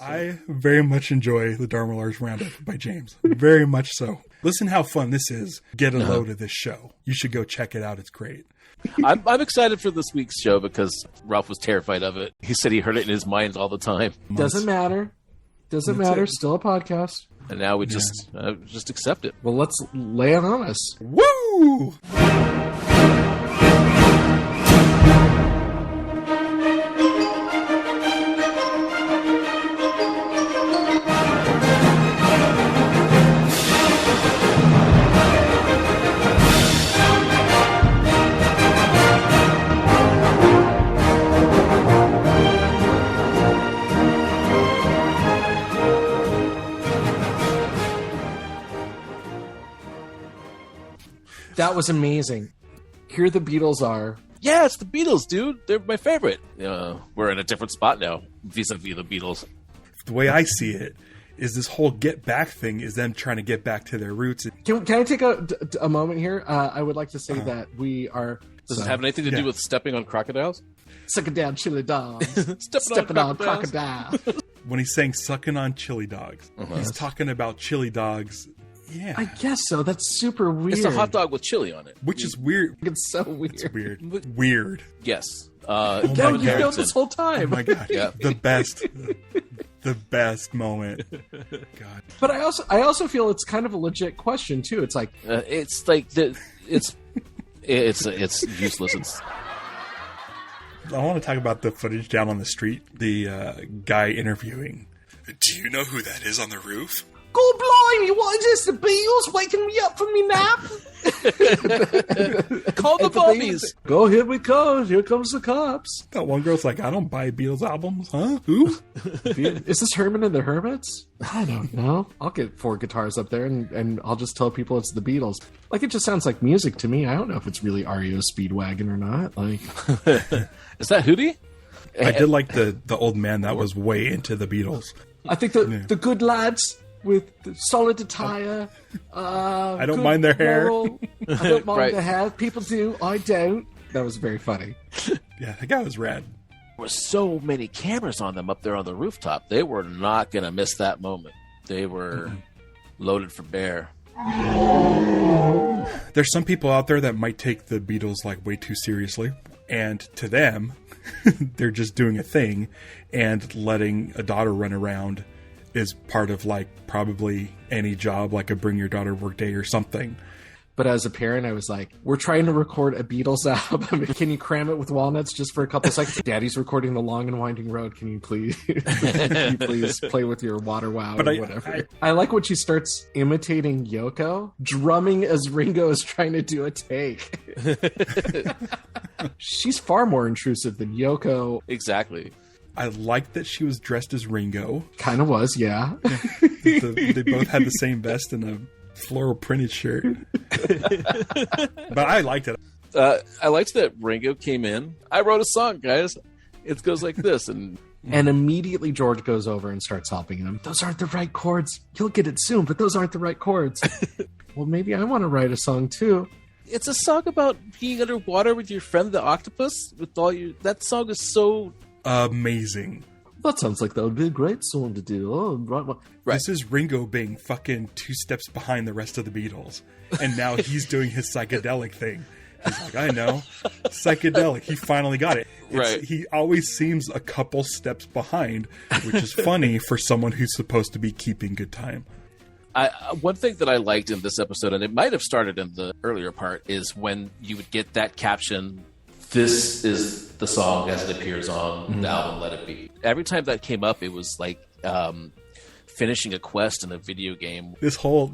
I very much enjoy the Dharmalars Roundup by James. Very much so. Listen how fun this is. Get a load of this show. You should go check it out. It's great. I'm excited for this week's show because Ralph was terrified of it. He said he heard it in his mind all the time. Doesn't matter. Doesn't matter. Still a podcast. And now we just accept it. Well, let's lay it on us. Woo! That was amazing. Here the Beatles are. Yeah, it's the Beatles, dude. They're my favorite. We're in a different spot now vis-a-vis the Beatles. The way I see it is this whole get back thing is them trying to get back to their roots. Can I take a moment here? I would like to say that we are... Does it have anything to do with stepping on crocodiles? Sucking down chili dogs. Stepping on crocodiles. When he's saying sucking on chili dogs, he's talking about chili dogs. Yeah. I guess so. That's super weird. It's a hot dog with chili on it. Which is weird. It's so weird. It's weird. Weird. Yes. You've known this whole time. Oh my God. Yeah. The best moment. God. But I also feel it's kind of a legit question too. It's like it's useless. I want to talk about the footage down on the street. The guy interviewing. Do you know who that is on the roof? God blimey, what is this? The Beatles waking me up from me nap? Call the bummies. Go, here we go. Here comes the cops. That one girl's like, I don't buy Beatles albums, huh? Who? Is this Herman and the Hermits? I don't know. I'll get 4 guitars up there and I'll just tell people it's the Beatles. Like, it just sounds like music to me. I don't know if it's really REO Speedwagon or not. Like, is that Hootie? I did like the old man that was way into the Beatles. I think the good lads with the solid attire. I don't mind their hair. I don't mind their hair. People do. I don't. That was very funny. Yeah, that guy was rad. There were so many cameras on them up there on the rooftop. They were not going to miss that moment. They were loaded for bear. There's some people out there that might take the Beatles like way too seriously. And to them, they're just doing a thing, and letting a daughter run around is part of like probably any job, like a bring your daughter work day or something. But as a parent, I was like, we're trying to record a Beatles album. Can you cram it with walnuts just for a couple seconds? Daddy's recording The Long and Winding Road. Can you please play with your water wow or whatever? I like when she starts imitating Yoko, drumming as Ringo is trying to do a take. She's far more intrusive than Yoko. Exactly. I liked that she was dressed as Ringo. Kind of was, yeah. They both had the same vest and a floral printed shirt. But I liked it. I liked that Ringo came in. I wrote a song, guys. It goes like this. And immediately George goes over and starts helping him. Those aren't the right chords. You'll get it soon, but those aren't the right chords. Well, maybe I want to write a song too. It's a song about being underwater with your friend the octopus. That song is so... amazing. That sounds like that would be a great song to do. Oh, right. This is Ringo being fucking 2 steps behind the rest of the Beatles. And now he's doing his psychedelic thing. He's like, I know. Psychedelic. He finally got it. Right. He always seems a couple steps behind, which is funny for someone who's supposed to be keeping good time. One thing that I liked in this episode, and it might have started in the earlier part, is when you would get that caption... This is the song as it appears on the album Let It Be. Every time that came up, it was like finishing a quest in a video game. This whole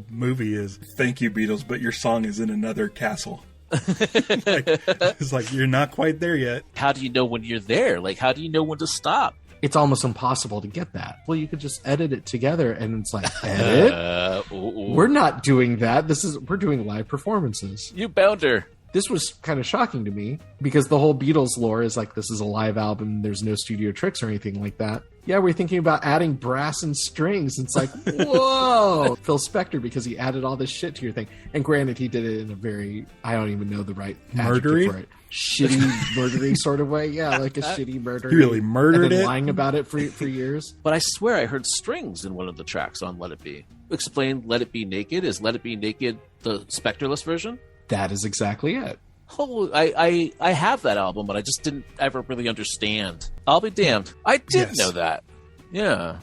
movie is thank you, Beatles, but your song is in another castle. It's like you're not quite there yet. How do you know when you're there? Like, how do you know when to stop? It's almost impossible to get that. Well, you could just edit it together, and it's like, edit? We're not doing that. We're doing live performances. You bound her. This was kind of shocking to me because the whole Beatles lore is like, this is a live album. There's no studio tricks or anything like that. Yeah, we're thinking about adding brass and strings. It's like, whoa. Phil Spector, because he added all this shit to your thing. And granted, he did it in a very, I don't even know the right adjective for it. shitty murdery sort of way. Yeah, like a shitty murder. He really murdered and then it? lying about it for years. But I swear I heard strings in one of the tracks on Let It Be. Explain Let It Be Naked. Is Let It Be Naked the Spectreless version? That is exactly it. Oh, I have that album, but I just didn't ever really understand. I'll be damned. I did know that. Yeah.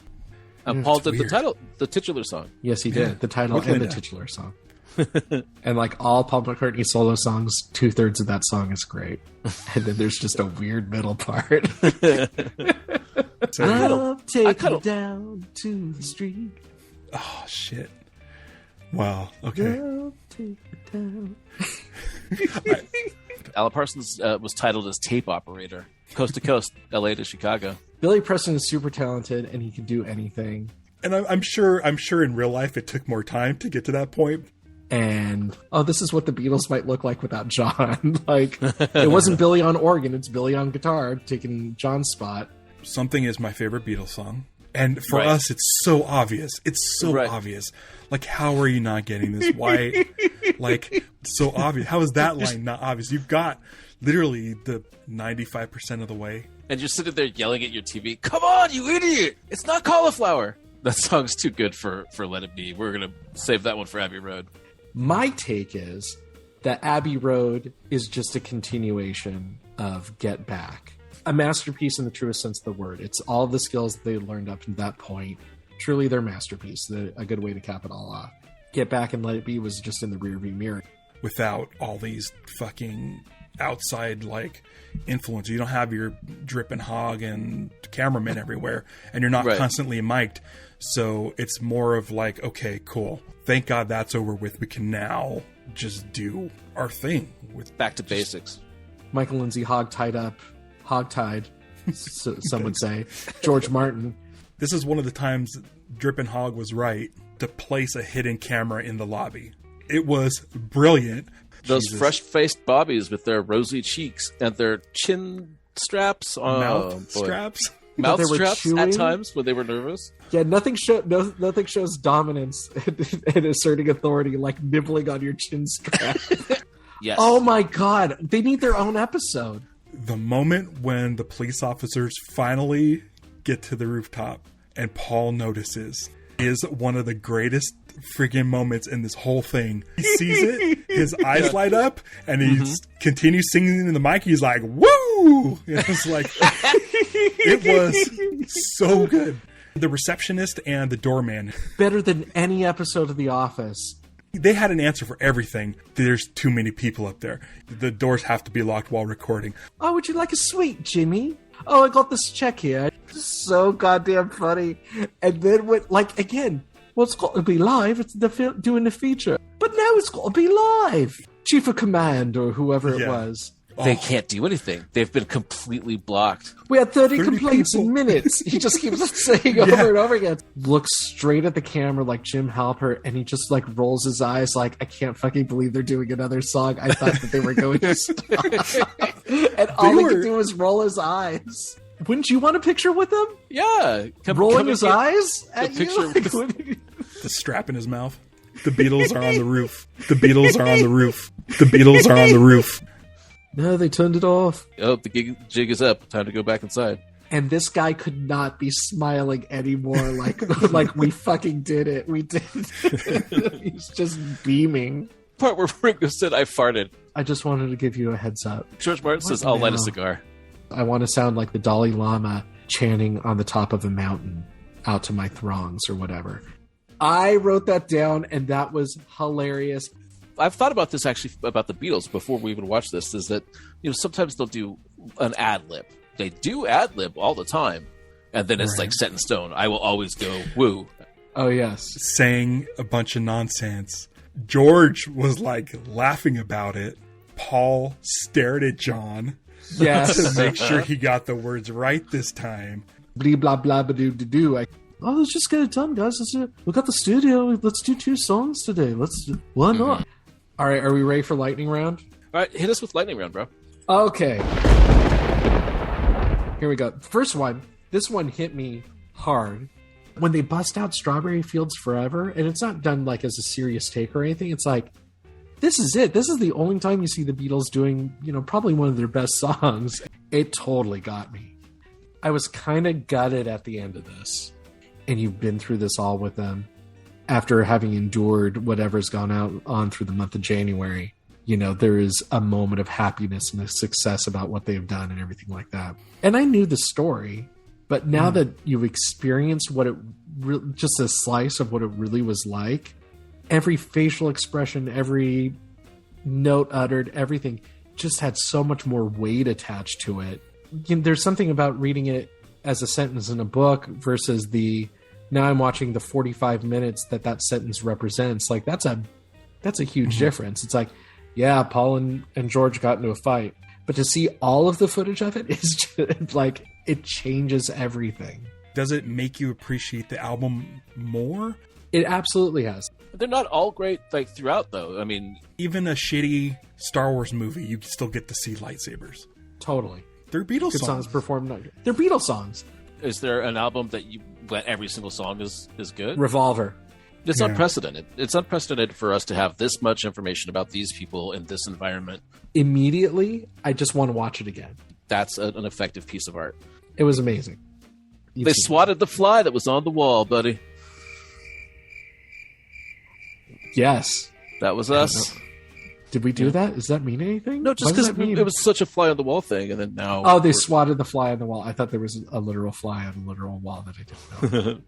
Paul did the titular song. Yes, he did. The title and the titular song. And like all Paul McCartney solo songs, 2/3 of that song is great. And then there's just a weird middle part. I'll take you down to the street. Oh, shit. Wow. Okay. I'll take you down. Alan Parsons was titled as Tape Operator. Coast to coast, LA to Chicago. Billy Preston is super talented and he can do anything. And I'm sure in real life it took more time to get to that point. And this is what the Beatles might look like without John. Like, it wasn't Billy on organ, it's Billy on guitar taking John's spot. Something is my favorite Beatles song. And for us, it's so obvious. It's so obvious. Like, how are you not getting this? Why? Like, so obvious. How is that line not obvious? You've got literally the 95% of the way. And you're sitting there yelling at your TV, come on, you idiot! It's not cauliflower! That song's too good for Let It Be. We're going to save that one for Abbey Road. My take is that Abbey Road is just a continuation of Get Back. A masterpiece in the truest sense of the word. It's all the skills they learned up to that point. Truly their masterpiece. A good way to cap it all off. Get Back and Let It Be was just in the rearview mirror. Without all these fucking outside, like, influence. You don't have your dripping hog and cameramen everywhere. And you're not constantly mic'd. So it's more of like, okay, cool. Thank God that's over with. We can now just do our thing. With back to basics. Michael Lindsay hogtied, so some would say. George Martin. This is one of the times Drippin' Hog was right to place a hidden camera in the lobby. It was brilliant. Those fresh-faced bobbies with their rosy cheeks and their chin straps. Mouth straps? Mouth straps at times when they were nervous. Yeah, nothing shows dominance and asserting authority like nibbling on your chin strap. Yes. Oh my God. They need their own episode. The moment when the police officers finally get to the rooftop and Paul notices is one of the greatest friggin' moments in this whole thing. He sees it, his eyes light up, and he continues singing in the mic. He's like, woo! And it's like, it was so good. The receptionist and the doorman. Better than any episode of The Office. They had an answer for everything. There's too many people up there. The doors have to be locked while recording. Oh, would you like a sweet, Jimmy? Oh, I got this check here. So goddamn funny. And then again, well, it's got to be live. It's doing the feature. But now it's got to be live. Chief of Command or whoever it was. They can't do anything. They've been completely blocked. We had 30 complaints in minutes. He just keeps saying over and over again. Looks straight at the camera like Jim Halpert, and he just like rolls his eyes like, I can't fucking believe they're doing another song. I thought that they were going to stop. And all he could do was roll his eyes. Wouldn't you want a picture with him? Yeah. Rolling his eyes at you? The strap in his mouth. The Beatles are on the roof. The Beatles are on the roof. The Beatles are on the roof. No, they turned it off. Oh, the jig is up. Time to go back inside. And this guy could not be smiling anymore. Like we fucking did it. We did. He's just beaming. Part where Ringo said, "I farted." I just wanted to give you a heads up. George Martin says, "I'll light a cigar." I want to sound like the Dalai Lama chanting on the top of a mountain out to my throngs or whatever. I wrote that down, and that was hilarious. I've thought about this actually about the Beatles before we even watched this. Is that sometimes they'll do an ad lib. They do ad lib all the time, and then it's like set in stone. I will always go woo. Oh yes, saying a bunch of nonsense. George was like laughing about it. Paul stared at John. Yes, to make sure he got the words right this time. Blee blah blah ba doo doo. Let's just get it done, guys. We got the studio. Let's do 2 songs today. Why not? All right, are we ready for lightning round? All right, hit us with lightning round, bro. Okay. Here we go. First one. This one hit me hard. When they bust out Strawberry Fields Forever, and it's not done like as a serious take or anything. It's like, this is it. This is the only time you see the Beatles doing, probably one of their best songs. It totally got me. I was kind of gutted at the end of this. And you've been through this all with them. After having endured whatever's gone on through the month of January, there is a moment of happiness and a success about what they've done and everything like that. And I knew the story, but now that you've experienced just a slice of what it really was like, every facial expression, every note uttered, everything just had so much more weight attached to it. There's something about reading it as a sentence in a book versus now I'm watching the 45 minutes that sentence represents. Like that's a huge difference. It's like, yeah, Paul and George got into a fight, but to see all of the footage of it is just like, it changes everything. Does it make you appreciate the album more? It absolutely has. They're not all great like throughout though. I mean, even a shitty Star Wars movie, you still get to see lightsabers. Totally. They're Beatles Good songs performed. They're Beatles songs. Is there an album that every single song is good? Revolver. It's unprecedented. It's unprecedented for us to have this much information about these people in this environment. Immediately, I just want to watch it again. That's an effective piece of art. It was amazing. They swatted the fly that was on the wall, buddy. Yes. That was us. Did we do that? Does that mean anything? No, just because it was such a fly on the wall thing, and then now... Oh, they swatted the fly on the wall. I thought there was a literal fly on a literal wall that I didn't know.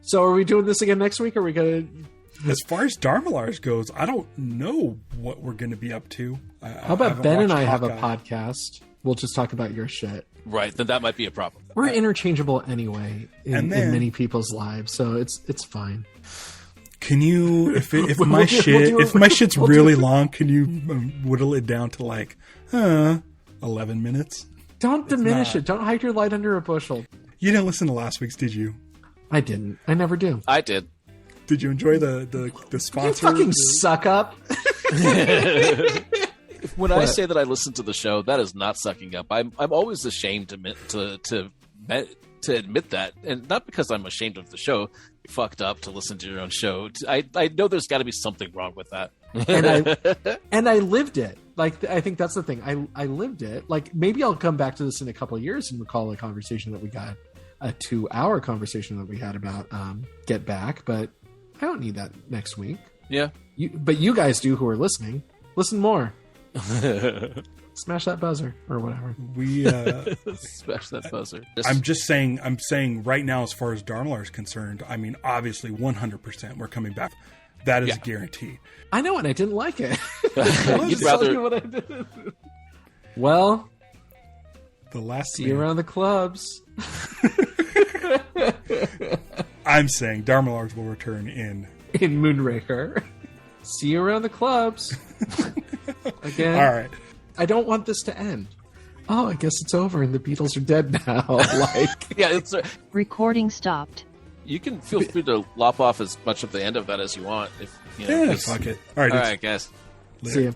So are we doing this again next week, or are we going to... As far as Dharmalars goes, I don't know what we're going to be up to. How about Ben and I have a podcast? We'll just talk about your shit. Right, then that might be a problem. We're interchangeable anyway in many people's lives, so it's fine. Can you, if my shit's really long, can you whittle it down to like 11 minutes? Don't diminish it. Don't hide your light under a bushel. You didn't listen to last week's, did you? I didn't. I never do. I did. Did you enjoy the sponsor? You fucking suck up. When I say that I listen to the show, that is not sucking up. I'm always ashamed to admit that, and not because I'm ashamed of the show. You fucked up to listen to your own show. I know there's got to be something wrong with that. And I lived it. Like, I think that's the thing. I lived it. Like, maybe I'll come back to this in a couple of years and recall a conversation that we got, a 2-hour conversation that we had about Get Back, but I don't need that next week. Yeah. But you guys do, who are listening. Listen more. Smash that buzzer or whatever. Smash that buzzer. I'm saying right now, as far as Dharmalars is concerned, I mean, obviously 100% we're coming back. That is a guarantee. I know, and I didn't like it. You'd rather... what I did. Well, the last see you around the clubs. I'm saying Dharmalars will return in Moonraker. See you around the clubs. Again. All right. I don't want this to end. Oh, I guess it's over and the Beatles are dead now. It's recording stopped. You can feel free to lop off as much of the end of that as you want. Fuck it. All right, guys. See you.